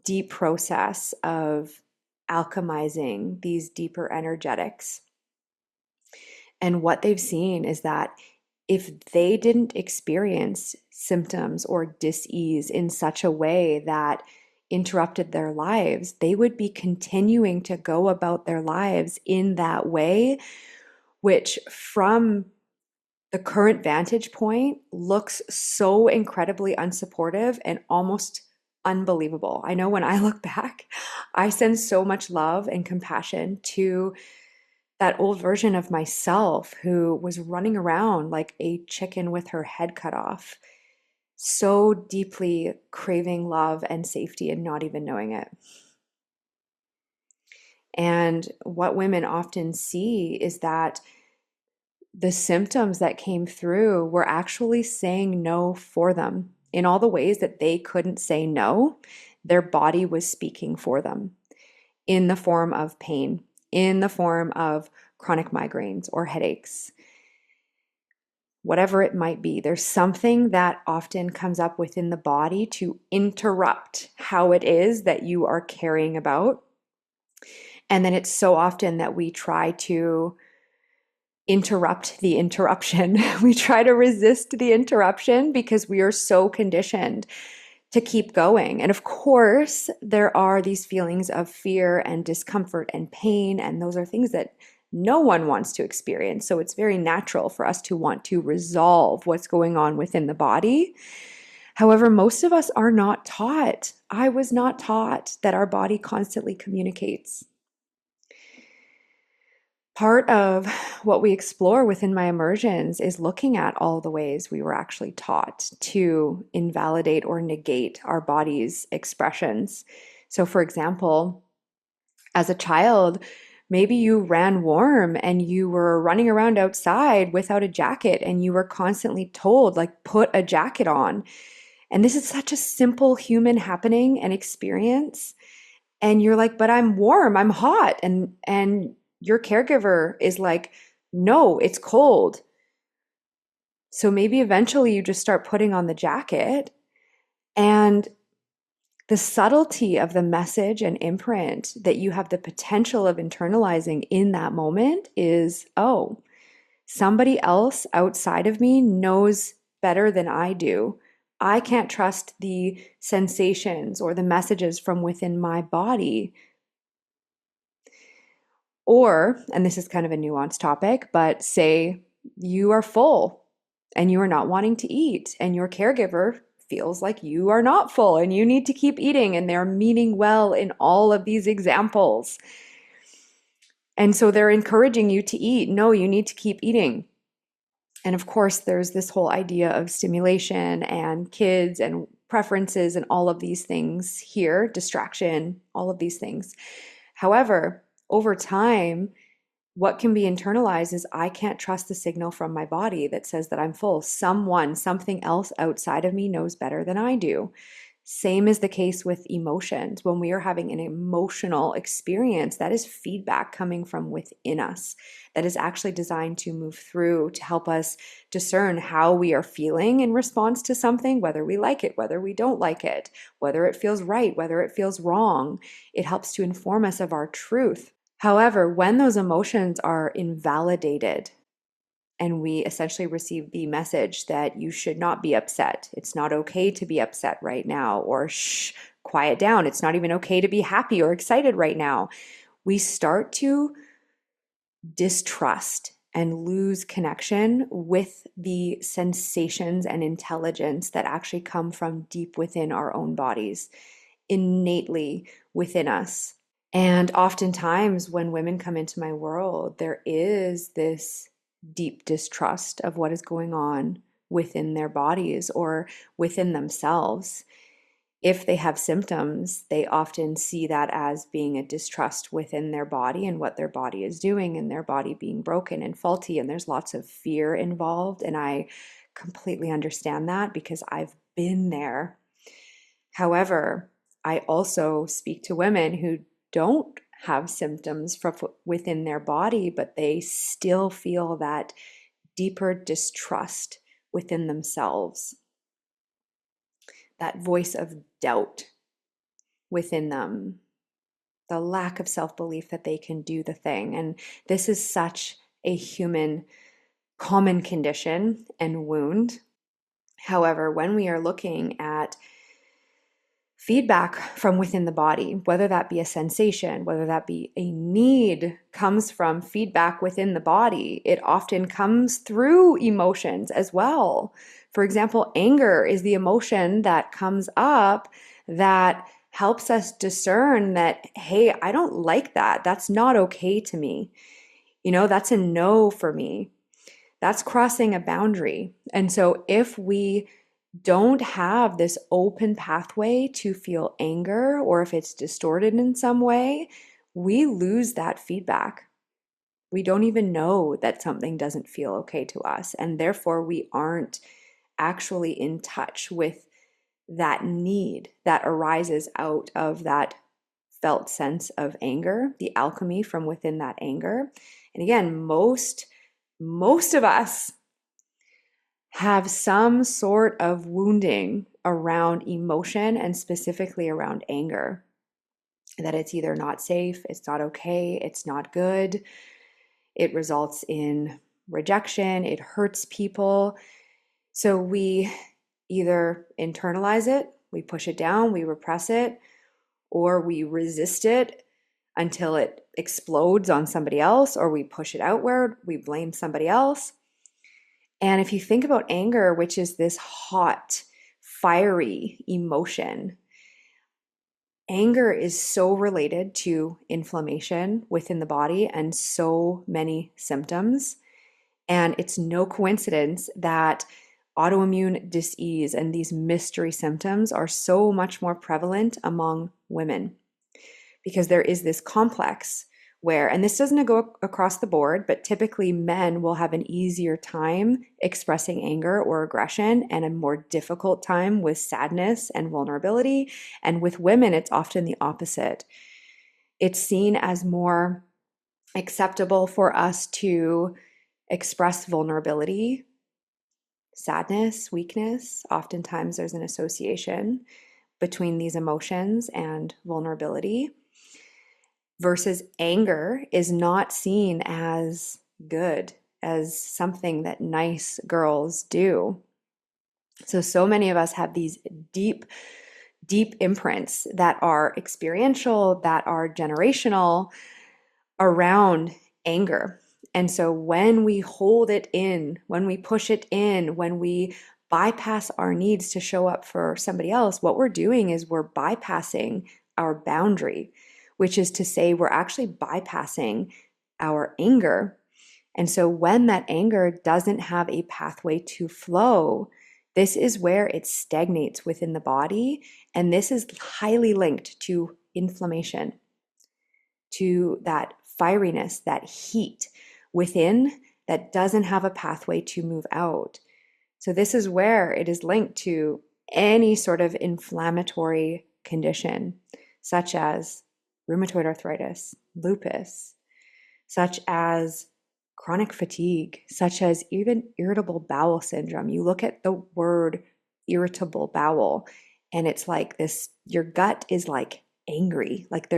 deep process of alchemizing these deeper energetics. And what they've seen is that if they didn't experience symptoms or dis-ease in such a way that interrupted their lives, they would be continuing to go about their lives in that way, which from the current vantage point looks so incredibly unsupportive and almost unbelievable. I know when I look back, I send so much love and compassion to that old version of myself who was running around like a chicken with her head cut off, so deeply craving love and safety and not even knowing it. And what women often see is that the symptoms that came through were actually saying no for them. In all the ways that they couldn't say no, their body was speaking for them in the form of pain, in the form of chronic migraines or headaches, whatever it might be. There's something that often comes up within the body to interrupt how it is that you are caring about. And then it's so often that we try to interrupt the interruption. We try to resist the interruption because we are so conditioned to keep going. And of course, there are these feelings of fear and discomfort and pain, and those are things that no one wants to experience. So it's very natural for us to want to resolve what's going on within the body. However, most of us are not taught. I was not taught that our body constantly communicates. Part of what we explore within my immersions is looking at all the ways we were actually taught to invalidate or negate our body's expressions. So, for example, as a child, maybe you ran warm and you were running around outside without a jacket and you were constantly told, like, put a jacket on. And this is such a simple human happening and experience. And you're like, but I'm warm, I'm hot. And your caregiver is like, no, it's cold. So maybe eventually you just start putting on the jacket. And the subtlety of the message and imprint that you have the potential of internalizing in that moment is, oh, somebody else outside of me knows better than I do. I can't trust the sensations or the messages from within my body. Or, and this is kind of a nuanced topic, but say you are full and you are not wanting to eat, and your caregiver feels like you are not full and you need to keep eating, and they're meaning well in all of these examples. And so they're encouraging you to eat. No, you need to keep eating. And of course, there's this whole idea of stimulation and kids and preferences and all of these things here, distraction, all of these things. However, over time, what can be internalized is I can't trust the signal from my body that says that I'm full. Something else outside of me knows better than I do. Same is the case with emotions. When we are having an emotional experience, that is feedback coming from within us that is actually designed to move through to help us discern how we are feeling in response to something, whether we like it, whether we don't like it, whether it feels right, whether it feels wrong. It helps to inform us of our truth. However, when those emotions are invalidated and we essentially receive the message that you should not be upset, it's not okay to be upset right now, or shh, quiet down, it's not even okay to be happy or excited right now, we start to distrust and lose connection with the sensations and intelligence that actually come from deep within our own bodies, innately within us. And oftentimes, when women come into my world, there is this deep distrust of what is going on within their bodies or within themselves. If they have symptoms, they often see that as being a distrust within their body and what their body is doing, and their body being broken and faulty. And there's lots of fear involved. And I completely understand that because I've been there. However, I also speak to women who don't have symptoms from within their body, but they still feel that deeper distrust within themselves, that voice of doubt within them, the lack of self-belief that they can do the thing. And this is such a human common condition and wound. However, when we are looking at feedback from within the body, whether that be a sensation, whether that be a need, comes from feedback within the body, it often comes through emotions as well. For example, anger is the emotion that comes up that helps us discern that, hey, I don't like that. That's not okay to me. That's a no for me. That's crossing a boundary. And so if we don't have this open pathway to feel anger, or if it's distorted in some way, we lose that feedback. We don't even know that something doesn't feel okay to us. And therefore, we aren't actually in touch with that need that arises out of that felt sense of anger, the alchemy from within that anger. And again, most of us have some sort of wounding around emotion and specifically around anger. That it's either not safe, it's not okay, it's not good. It results in rejection, it hurts people. So we either internalize it, we push it down, we repress it, or we resist it until it explodes on somebody else, or we push it outward, we blame somebody else. And if you think about anger, which is this hot, fiery emotion, anger is so related to inflammation within the body and so many symptoms. And it's no coincidence that autoimmune disease and these mystery symptoms are so much more prevalent among women, because there is this complex where, and this doesn't go across the board, but typically men will have an easier time expressing anger or aggression and a more difficult time with sadness and vulnerability. And with women, it's often the opposite. It's seen as more acceptable for us to express vulnerability, sadness, weakness. Oftentimes there's an association between these emotions and vulnerability. Versus anger is not seen as good, as something that nice girls do. So many of us have these deep imprints that are experiential, that are generational around anger. And so when we hold it in, when we push it in, when we bypass our needs to show up for somebody else, what we're doing is we're bypassing our boundary, which is to say we're actually bypassing our anger. And so when that anger doesn't have a pathway to flow, this is where it stagnates within the body. And this is highly linked to inflammation, to that fieriness, that heat within that doesn't have a pathway to move out. So this is where it is linked to any sort of inflammatory condition, such as rheumatoid arthritis, lupus, such as chronic fatigue, such as even irritable bowel syndrome. You look at the word irritable bowel, and it's like this, your gut is like angry, like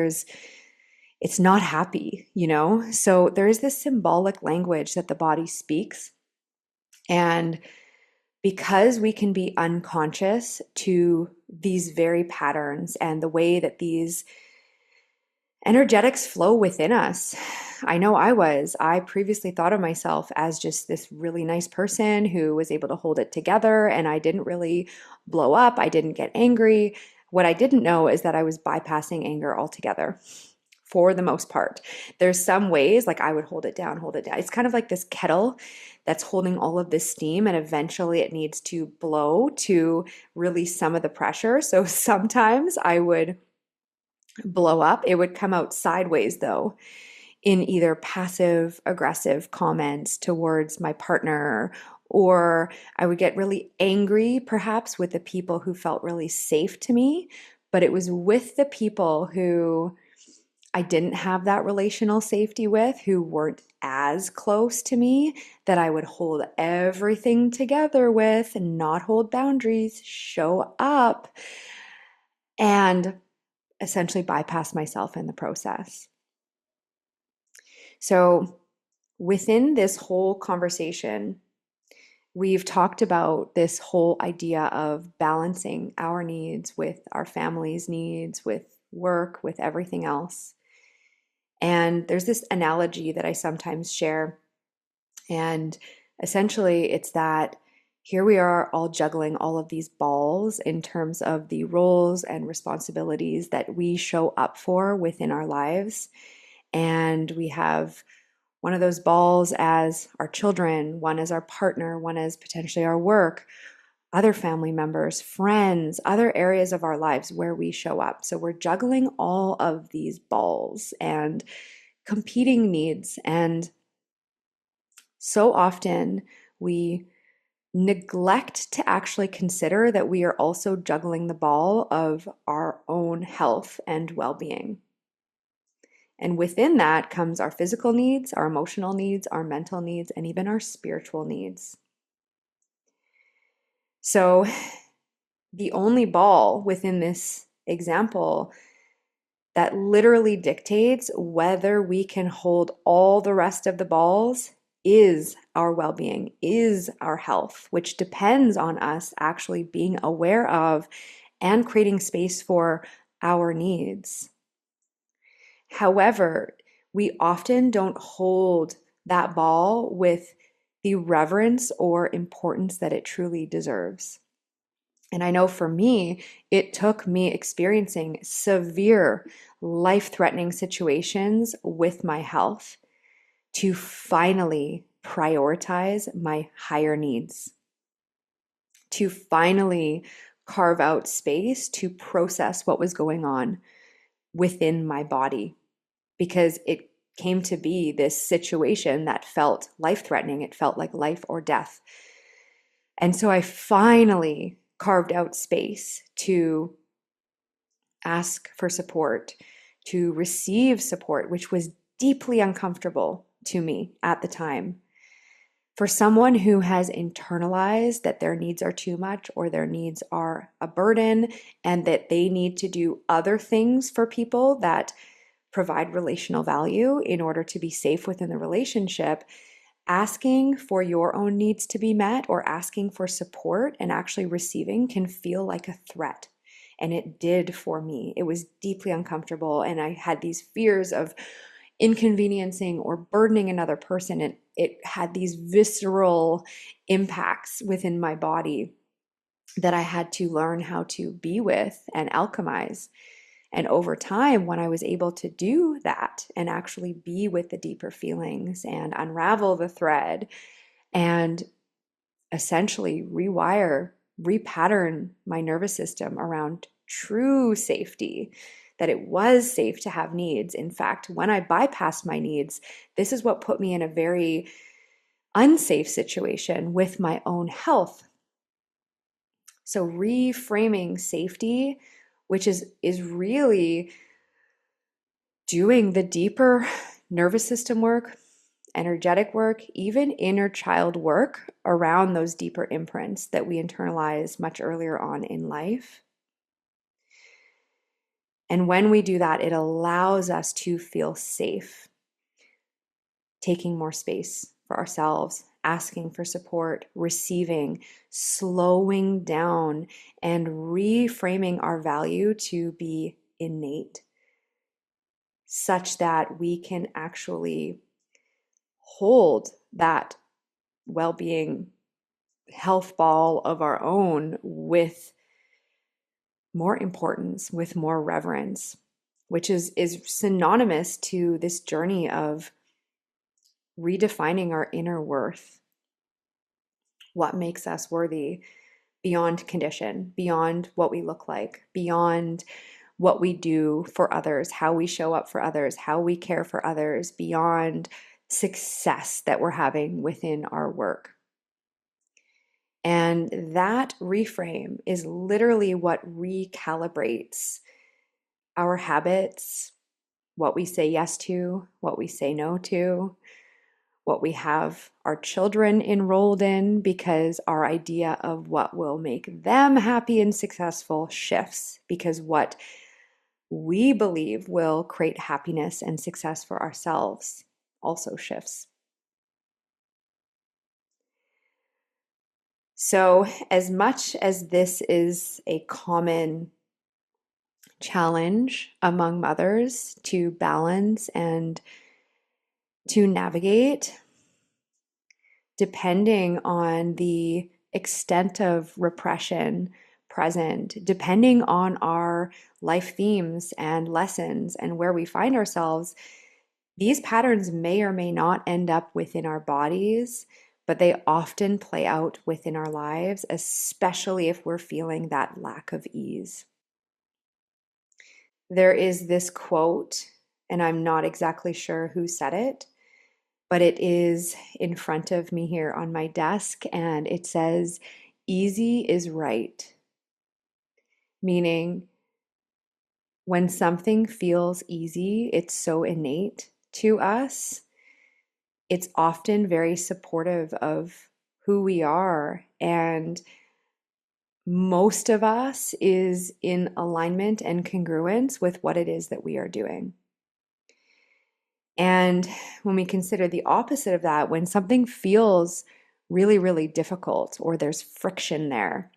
it's not happy, So there is this symbolic language that the body speaks. And because we can be unconscious to these very patterns and the way that these energetics flow within us. I know I previously thought of myself as just this really nice person who was able to hold it together, and I didn't really blow up. I didn't get angry. What I didn't know is that I was bypassing anger altogether for the most part. There's some ways like I would hold it down. It's kind of like this kettle that's holding all of this steam, and eventually it needs to blow to release some of the pressure. So sometimes I would blow up. It would come out sideways though, in either passive aggressive comments towards my partner, or I would get really angry perhaps with the people who felt really safe to me, but it was with the people who I didn't have that relational safety with, who weren't as close to me, that I would hold everything together with, not hold boundaries, show up, and essentially bypass myself in the process. So within this whole conversation, we've talked about this whole idea of balancing our needs with our family's needs, with work, with everything else. And there's this analogy that I sometimes share. And essentially, it's that here we are all juggling all of these balls in terms of the roles and responsibilities that we show up for within our lives. And we have one of those balls as our children, one as our partner, one as potentially our work, other family members, friends, other areas of our lives where we show up. So we're juggling all of these balls and competing needs. And so often we neglect to actually consider that we are also juggling the ball of our own health and well being. And within that comes our physical needs, our emotional needs, our mental needs, and even our spiritual needs. So, the only ball within this example that literally dictates whether we can hold all the rest of the balls is our well being, is our health, which depends on us actually being aware of and creating space for our needs. However, we often don't hold that ball with the reverence or importance that it truly deserves. And I know for me, it took me experiencing severe life threatening situations with my health to finally prioritize my higher needs, to finally carve out space to process what was going on within my body, because it came to be this situation that felt life threatening. It felt like life or death. And so I finally carved out space to ask for support, to receive support, which was deeply uncomfortable to me at the time. For someone who has internalized that their needs are too much or their needs are a burden and that they need to do other things for people that provide relational value in order to be safe within the relationship, asking for your own needs to be met or asking for support and actually receiving can feel like a threat. And it did for me. It was deeply uncomfortable. And I had these fears of inconveniencing or burdening another person. And it had these visceral impacts within my body that I had to learn how to be with and alchemize. And over time, when I was able to do that and actually be with the deeper feelings and unravel the thread and essentially rewire, repattern my nervous system around true safety, that it was safe to have needs. In fact, when I bypassed my needs, this is what put me in a very unsafe situation with my own health. So reframing safety, which is really doing the deeper nervous system work, energetic work, even inner child work around those deeper imprints that we internalize much earlier on in life. And when we do that, it allows us to feel safe, taking more space for ourselves, asking for support, receiving, slowing down, and reframing our value to be innate, such that we can actually hold that well-being health ball of our own with more importance, with more reverence, which is synonymous to this journey of redefining our inner worth. What makes us worthy beyond condition, beyond what we look like, beyond what we do for others, how we show up for others, how we care for others, beyond success that we're having within our work. And that reframe is literally what recalibrates our habits, what we say yes to, what we say no to, what we have our children enrolled in, because our idea of what will make them happy and successful shifts, because what we believe will create happiness and success for ourselves also shifts. So, as much as this is a common challenge among mothers to balance and to navigate, depending on the extent of repression present, depending on our life themes and lessons and where we find ourselves, these patterns may or may not end up within our bodies, but they often play out within our lives, especially if we're feeling that lack of ease. There is this quote, and I'm not exactly sure who said it, but it is in front of me here on my desk, and it says, "Easy is right," meaning when something feels easy, it's so innate to us. It's often very supportive of who we are, and most of us is in alignment and congruence with what it is that we are doing. And when we consider the opposite of that, when something feels really, really difficult or there's friction there,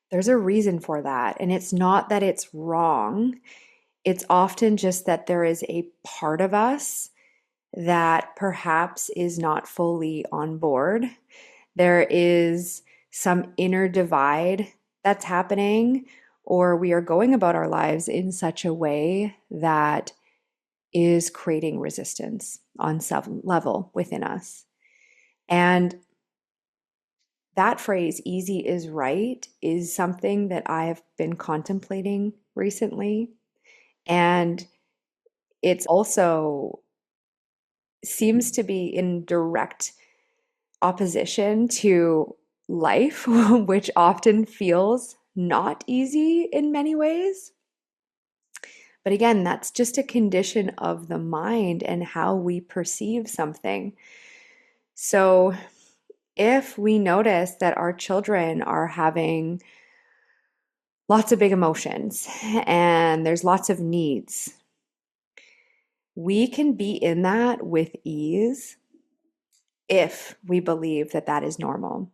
there's a reason for that. And it's not that it's wrong, it's often just that there is a part of us that perhaps is not fully on board. There is some inner divide that's happening, or we are going about our lives in such a way that is creating resistance on some level within us. And that phrase, "easy is right," is something that I have been contemplating recently. And it's also seems to be in direct opposition to life, which often feels not easy in many ways. But again, that's just a condition of the mind and how we perceive something. So if we notice that our children are having lots of big emotions and there's lots of needs, we can be in that with ease if we believe that that is normal.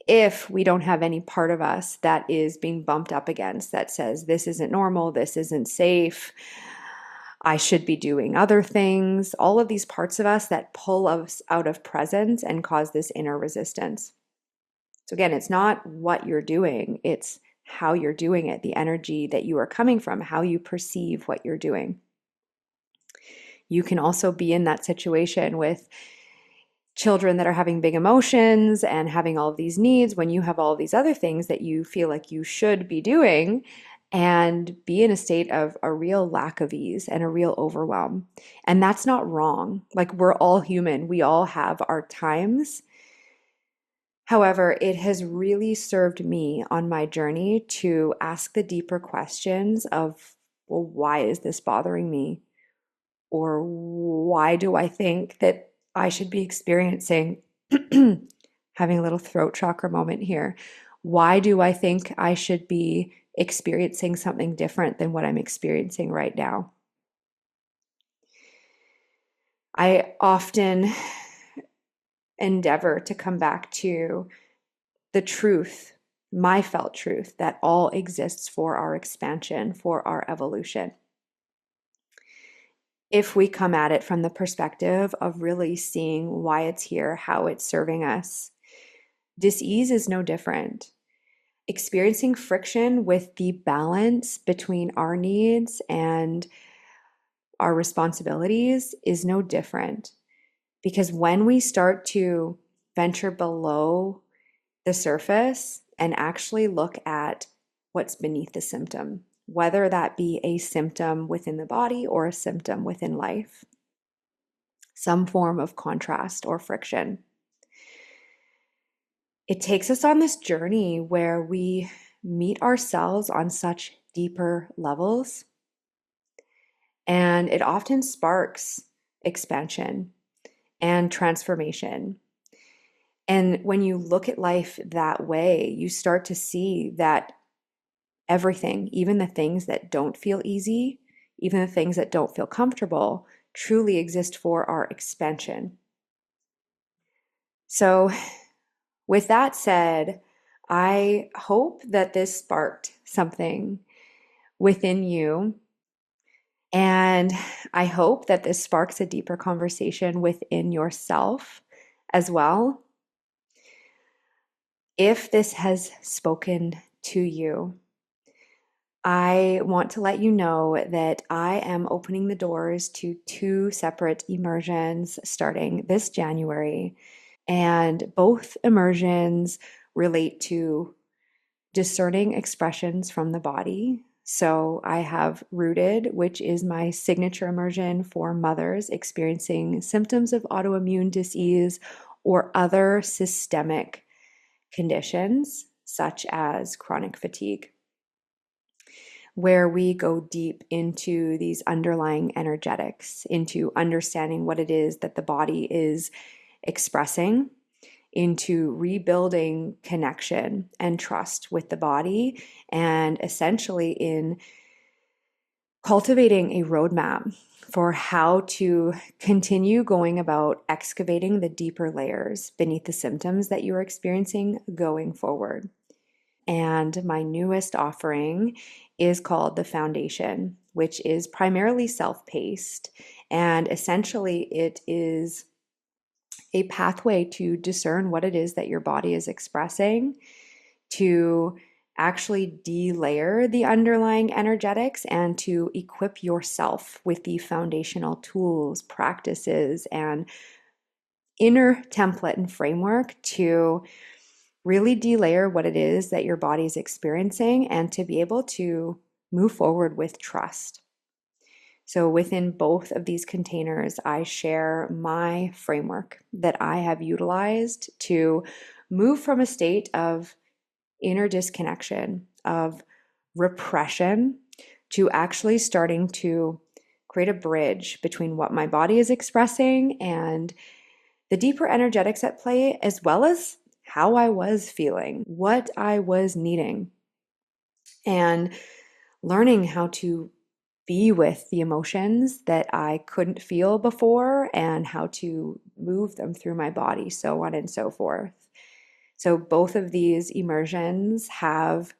If we don't have any part of us that is being bumped up against that says, this isn't normal, this isn't safe, I should be doing other things, all of these parts of us that pull us out of presence and cause this inner resistance. So again, it's not what you're doing, it's how you're doing it, the energy that you are coming from, how you perceive what you're doing. You can also be in that situation with children that are having big emotions and having all of these needs when you have all of these other things that you feel like you should be doing, and be in a state of a real lack of ease and a real overwhelm. And that's not wrong. Like, we're all human, we all have our times. However, it has really served me on my journey to ask the deeper questions of, well, why is this bothering me? Or why do I think that I should be experiencing, having a little throat chakra moment here. Why do I think I should be experiencing something different than what I'm experiencing right now? I often endeavor to come back to the truth, my felt truth, that all exists for our expansion, for our evolution. If we come at it from the perspective of really seeing why it's here, how it's serving us, dis-ease is no different. Experiencing friction with the balance between our needs and our responsibilities is no different. Because when we start to venture below the surface and actually look at what's beneath the symptom, whether that be a symptom within the body or a symptom within life, some form of contrast or friction, it takes us on this journey where we meet ourselves on such deeper levels. And it often sparks expansion and transformation. And when you look at life that way, you start to see that everything, even the things that don't feel easy, even the things that don't feel comfortable, truly exist for our expansion. So With that said, I hope that this sparked something within you. And I hope that this sparks a deeper conversation within yourself as well. If this has spoken to you, I want to let you know that I am opening the doors to 2 separate immersions starting this January. And both immersions relate to discerning expressions from the body. So I have Rooted, which is my signature immersion for mothers experiencing symptoms of autoimmune disease or other systemic conditions, such as chronic fatigue, where we go deep into these underlying energetics, into understanding what it is that the body is expressing, into rebuilding connection and trust with the body, and essentially in cultivating a roadmap for how to continue going about excavating the deeper layers beneath the symptoms that you're experiencing going forward. And my newest offering is called The Foundation, which is primarily self-paced. And essentially, it is a pathway to discern what it is that your body is expressing, to actually delayer the underlying energetics, and to equip yourself with the foundational tools, practices, and inner template and framework to really delayer what it is that your body is experiencing and to be able to move forward with trust. So within both of these containers, I share my framework that I have utilized to move from a state of inner disconnection, of repression, to actually starting to create a bridge between what my body is expressing and the deeper energetics at play, as well as how I was feeling, what I was needing, and learning how to be with the emotions that I couldn't feel before and how to move them through my body, so on and so forth. So, both of these immersions have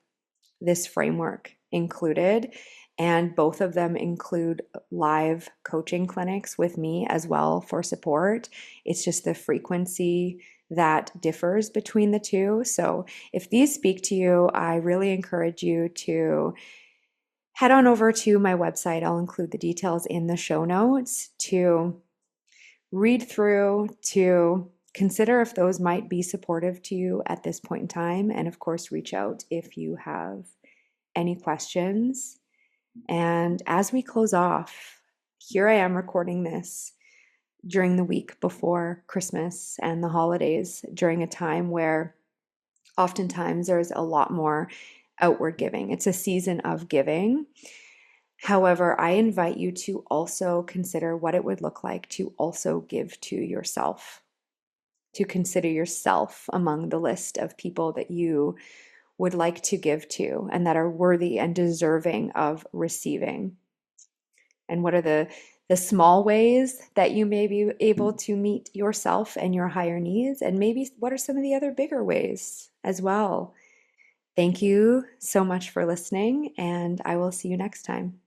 this framework included, and both of them include live coaching clinics with me as well for support. It's just the frequency that differs between the two. So, if these speak to you, I really encourage you to head on over to my website. I'll include the details in the show notes to read through, to consider if those might be supportive to you at this point in time. And of course, reach out if you have any questions. And as we close off, here I am recording this during the week before Christmas and the holidays, during a time where oftentimes there's a lot more outward giving. It's a season of giving. However, I invite you to also consider what it would look like to also give to yourself, to consider yourself among the list of people that you would like to give to and that are worthy and deserving of receiving. And what are the small ways that you may be able to meet yourself and your higher needs? And maybe what are some of the other bigger ways as well? Thank you so much for listening, and I will see you next time.